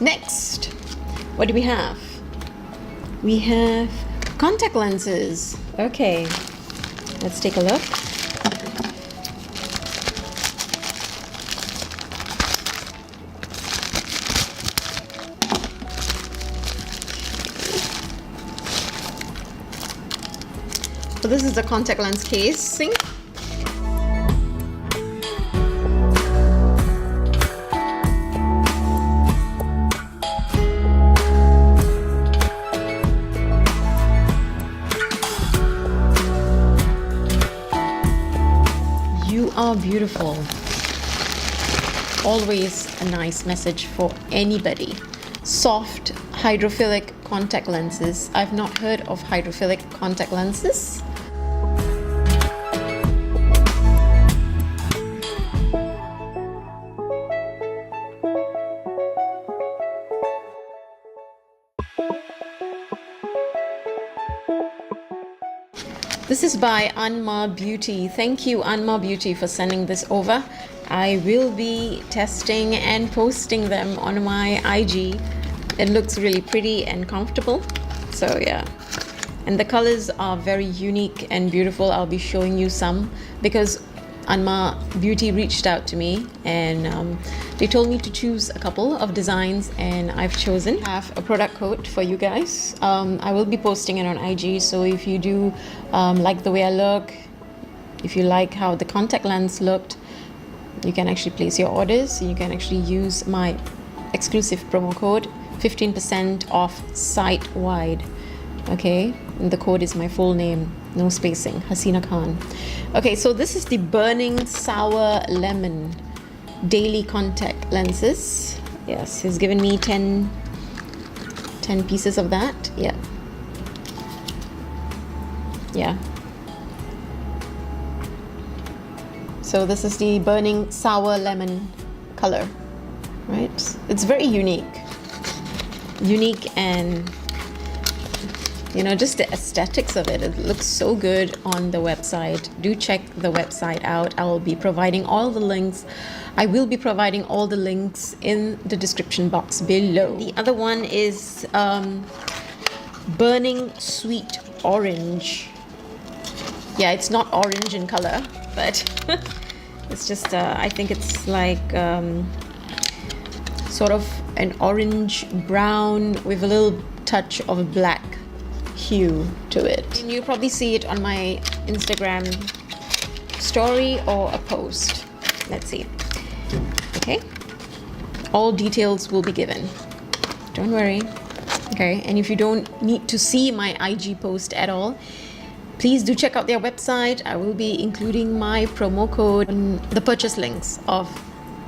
Next, what do we have? We have contact lenses. Okay, let's take a look. So this is the contact lens casing. You are beautiful. Always a nice message for anybody. Soft hydrophilic contact lenses. I've not heard of hydrophilic contact lenses. This is by Anmabeauty. Thank you, Anmabeauty, for sending this over. I will be testing and posting them on my IG. It looks really pretty and comfortable. So yeah. And the colors are very unique and beautiful. I'll be showing you some because Anmabeauty reached out to me and they told me to choose a couple of designs, and I've chosen. I have a product code for you guys. I will be posting it on IG, so if you do like the way I look, if you like how the contact lens looked, you can actually place your orders. You can actually use my exclusive promo code, 15% off site-wide. Okay, and the code is my full name, no spacing, Haseena Khan. Okay, so this is the Burning Sour Lemon daily contact lenses. Yes, he's given me 10 pieces of that. Yeah. So this is the Burning Sour Lemon color, right? It's very unique and you know, just the aesthetics of it. It looks so good on the website. Do check the website out. I will be providing all the links. I will be providing all the links in the description box below. The other one is Burning Sweet Orange. Yeah, it's not orange in color, but it's just, I think it's like sort of an orange brown with a little touch of black hue to it. And you'll probably see it on my Instagram story or a post. Let's see. Okay, all details will be given, don't worry. Okay, and if you don't need to see my IG post at all, please do check out their website. I will be including my promo code on the purchase links of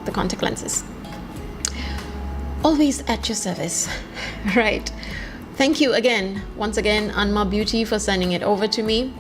the contact lenses. Always at your service. Right. Thank you again, once again, Anmabeauty, for sending it over to me.